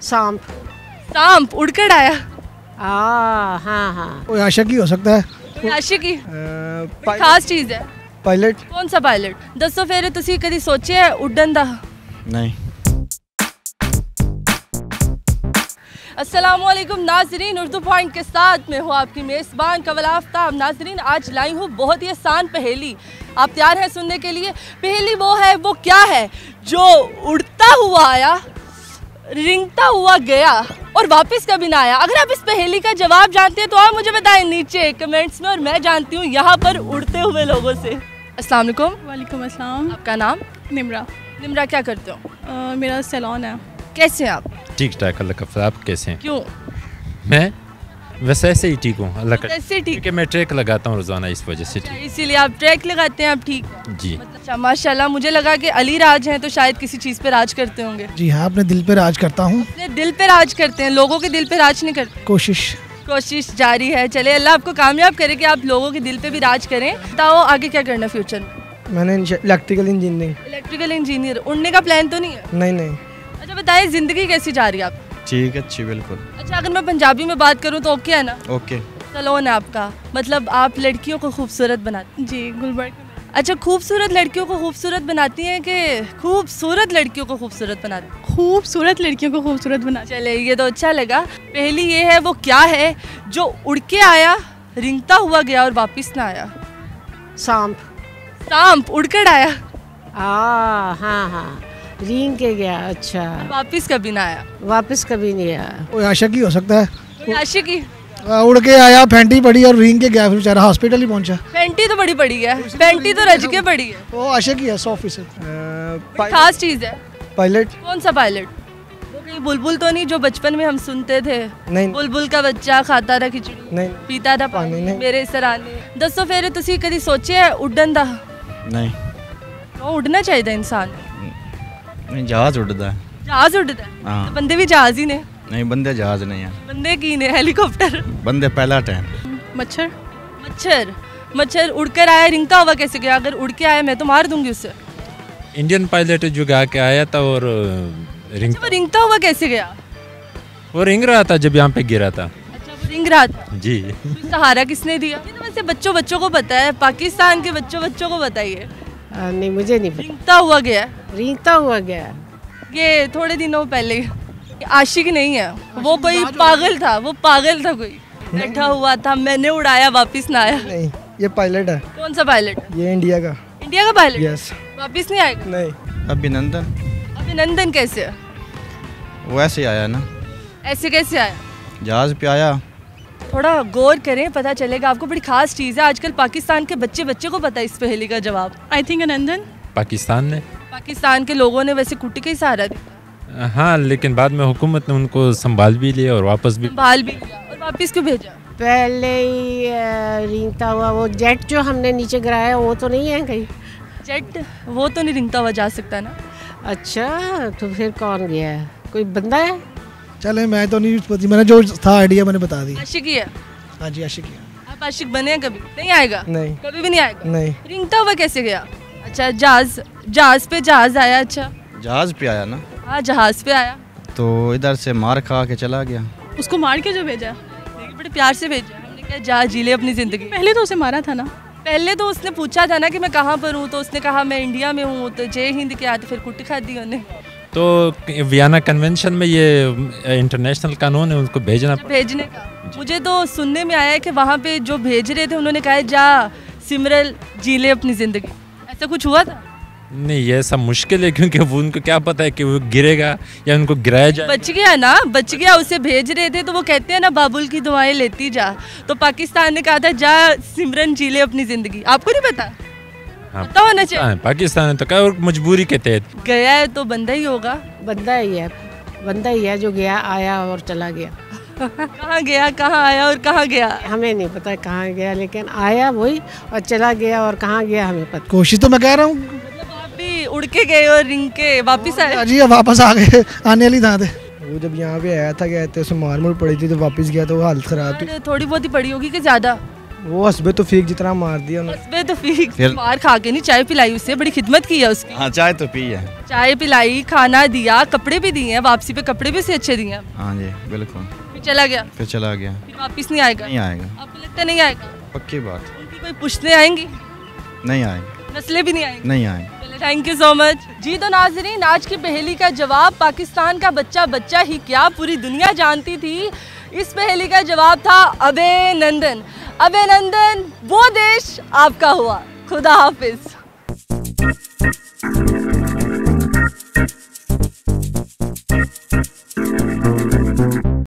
सांप। सांप उड़कर आया। हाँ हाँ। कोई आशिक ही हो सकता है। कोई आशिकी खास चीज़ है। पायलट। कौन सा पायलट? दसो फिर तुसी कदी सोचे उड़न दा? नहीं। अस्सलामुअलैकुम नाजरीन, उर्दू पॉइंट के साथ में हूँ आपकी मेज़बान कवल आफ्ताब। नाजरीन, आज लाई हूँ बहुत ही आसान पहेली। आप तैयार हैं सुनने के लिए? पहेली वो क्या है जो उड़ता हुआ आया, रिंगता हुआ गया और वापस कभी ना आया? अगर आप इस पहेली का जवाब जानते हैं तो आप मुझे बताएं नीचे कमेंट्स में, और मैं जानती हूँ यहाँ पर उड़ते हुए लोगों से। अस्सलाम वालेकुम। वालेकुम अस्सलाम। आपका नाम? निम्रा। निम्रा, क्या करते हो? मेरा सैलून है। कैसे हैं आप? ठीक ठाक, अल्लाह का फजल। आप कैसे हैं? क्यों? मैं वैसे ऐसे ही ठीक हूँ, अल्लाह का। ऐसे ठीक? क्योंकि मैं ट्रैक लगाता हूँ रोज़ाना, इस वजह से ठीक। इसीलिए आप ट्रैक लगाते हैं? आप ठीक जी। अच्छा, माशाल्लाह। मुझे लगा कि अली राज हैं तो शायद किसी चीज़ पे राज करते होंगे। जी हाँ, अपने दिल पे राज करता हूँ। अपने दिल पे राज करते हैं, लोगों के दिल पे राज नहीं करते। कोशिश जारी है। चले, अल्लाह आपको कामयाब करे कि आप लोगों के दिल पे भी राज करें। बताओ आगे क्या करना फ्यूचर में? मैंने इलेक्ट्रिकल इंजीनियरिंग। Electrical engineer. उड़ने का प्लान तो नहीं है? नहीं। अच्छा बताइए, ज़िंदगी कैसी जा रही है आप? ठीक, अच्छी, बिल्कुल। अच्छा, अगर मैं पंजाबी में बात करूँ तो ओके है ना? ओके। सैलून है आपका, मतलब आप लड़कियों को खूबसूरत बनाती हैं? जी, गुलबर्ग। अच्छा, खूबसूरत लड़कियों को खूबसूरत बनाती हैं कि खूबसूरत लड़कियों को खूबसूरत बनाती हैं? खूबसूरत लड़कियों को खूबसूरत बना। चले, ये तो अच्छा लगा। पहली ये है, वो क्या है जो उड़ के आया, रिंगता हुआ गया और वापस ना आया? सांप। सांप उड़कर आया, हाँ हाँ, रिंग के गया। अच्छा, वापस कभी ना आया। वापस कभी नहीं आया। कोई आशिक ही हो सकता है। कोई आशिकी उड़ के आया, फैंटी पड़ी और रिंग के गया, फिर बेचारा हॉस्पिटल ही पहुंचा। फैंटी तो बड़ी पड़ी है, फैंटी तो रज के पड़ी है। वो आशिक ही है, 100%। खास चीज़ है। पायलट। कौन सा पायलट? वो कहीं बुलबुल तो नहीं जो बचपन में हम सुनते थे? नहीं। बुलबुल का बच्चा खाता था खिचड़ी, नहीं। पीता था पानी, नहीं। मेरे सराने। दसो फिर तुसी कदी सोचे उड़न दा? नहीं। तो उड़ना चाहिए इंसान। नहीं, जहाज उड़ता है। जहाज उड़ता है? हाँ। तो बंदे भी जहाज ही ने? नहीं, बंदे जहाज नहीं है। बंदे की ने हेलीकॉप्टर? बंदे पायलट हैं। मच्छर। मच्छर उड़कर आया, रिंगता हुआ कैसे गया? अगर उड़ के आया मैं तो मार दूंगी उससे। इंडियन पायलट जो गा के आया था और वो रिंगता हुआ कैसे गया? वो रिंग रहा था जब यहाँ पे गिरा था। अच्छा, वो रिंग रहा था। जी। सहारा किसने दिया? ये तो वैसे बच्चों को पता है, पाकिस्तान के बच्चों को बताइए। नहीं, मुझे नहीं पता। रिंगता हुआ गया। रिंगता हुआ गया। ये थोड़े दिनों पहले। आशिक नहीं है वो, कोई पागल था। वो पागल था, कोई बैठा हुआ था, मैंने उड़ाया, वापस ना आया। नहीं, ये पायलट है। कौन सा पायलट? ये इंडिया का। इंडिया का पायलट? यस। वापस नहीं आएगा? नहीं। अभिनंदन कैसे है? वो ऐसे आया ना। ऐसे कैसे आया? जहाज पे आया। थोड़ा गौर करें, पता चलेगा आपको। बड़ी खास चीज़ है, आजकल पाकिस्तान के बच्चे को पता है इस पहेली का जवाब। I think अनंदन। पाकिस्तान के लोगों ने वैसे कुट्टी का ही सहारा दिया। हाँ, लेकिन बाद में हुकूमत ने उनको संभाल भी लिया और वापस भी लिया और वापस क्यों भेजा? पहले ही रिंगता हुआ वो जेट जो हमने नीचे गिराया वो तो नहीं है कहीं? जेट वो तो नहीं रिंगता हुआ जा सकता ना। अच्छा, तो फिर कौन गया है? कोई बंदा है? चले, मैं तो नहीं पता, मैंने जो था आइडिया मैंने बता दी। आशिकी है? हाँ जी, आशिक है। आप आशिक बने हैं कभी? नहीं आएगा? नहीं। कभी भी नहीं आएगा? नहीं। रिंगता हुआ कैसे गया? अच्छा, जहाज पे जहाज आया? अच्छा, जहाज पे आया ना। हाँ, जहाज पे आया तो इधर से मार खा के चला गया। उसको मार के जो भेजा? बड़े प्यार से भेजा। हमने कहा जा जी ले अपनी जिंदगी। पहले तो उसे मारा था ना। पहले तो उसने पूछा था ना कि मैं कहाँ पर हूँ, तो उसने कहा मैं इंडिया में हूँ, तो जय हिंद के आते फिर कुट्टी खा दी उन्हें। तो वियना कन्वेंशन में ये इंटरनेशनल कानून है, उनको भेजना भेजने का। मुझे तो सुनने में आया है कि वहाँ पे जो भेज रहे थे उन्होंने कहा जा सिमरल जी ले अपनी ज़िंदगी। ऐसा कुछ हुआ था? नहीं, ये सब मुश्किल है, क्योंकि वो उनको क्या पता है कि वो गिरेगा या उनको गिराया जाए। बच गया, उसे भेज रहे थे तो वो कहते हैं ना बाबुल की दुआएं लेती जा। तो पाकिस्तान ने कहा था जा सिमरन जी ले अपनी ज़िंदगी। आपको नहीं पता? हाँ, पता होना चाहिए। पाकिस्तान तो क्या मजबूरी के तहत गया है तो बंदा ही होगा। बंदा ही है जो गया, आया और चला गया। कहाँ गया, कहाँ आया और कहाँ गया हमें नहीं पता कहाँ गया, लेकिन आया वही और चला गया, और कहाँ गया हमें पता। कोशिश तो मैं कह रहा हूँ। मतलब आप भी उड़ के गए और रिंग के वापस आए? जी, वापस आ गए, आने वाली था। वो जब यहाँ पे आया था, गए थे, उसमें मार पड़ी थी तो वापस गया तो हालत खराब थी। थोड़ी बहुत ही पड़ी होगी कि ज़्यादा? वो हंसबे तो फीक जितना मार दिया उन्होंने। हंसबे तो फीक, फिर- मार खा के नहीं, चाय पिलाई उससे, बड़ी खिदमत की है उसकी। हाँ चाय तो पी है। चाय पिलाई, खाना दिया, कपड़े भी दिए हैं, वापसी पे कपड़े भी से अच्छे दिए हैं। हाँ जी बिल्कुल। फिर चला गया, फिर चला गया। फिर वापिस नहीं आएगा? नहीं आएगा। आपको लगता है नहीं आएगा? पक्की बात। उनकी कोई पुश्तने आएंगी? नहीं आएगा। नस्लें भी नहीं आएंगी? नहीं आएगा। थैंक यू सो मच जी। तो नाजरीन, आज की पहेली का जवाब पाकिस्तान का बच्चा बच्चा ही क्या पूरी दुनिया जानती थी। इस पहेली का जवाब था अभिनंदन। अभिनंदन वो देश आपका हुआ। खुदा हाफिज।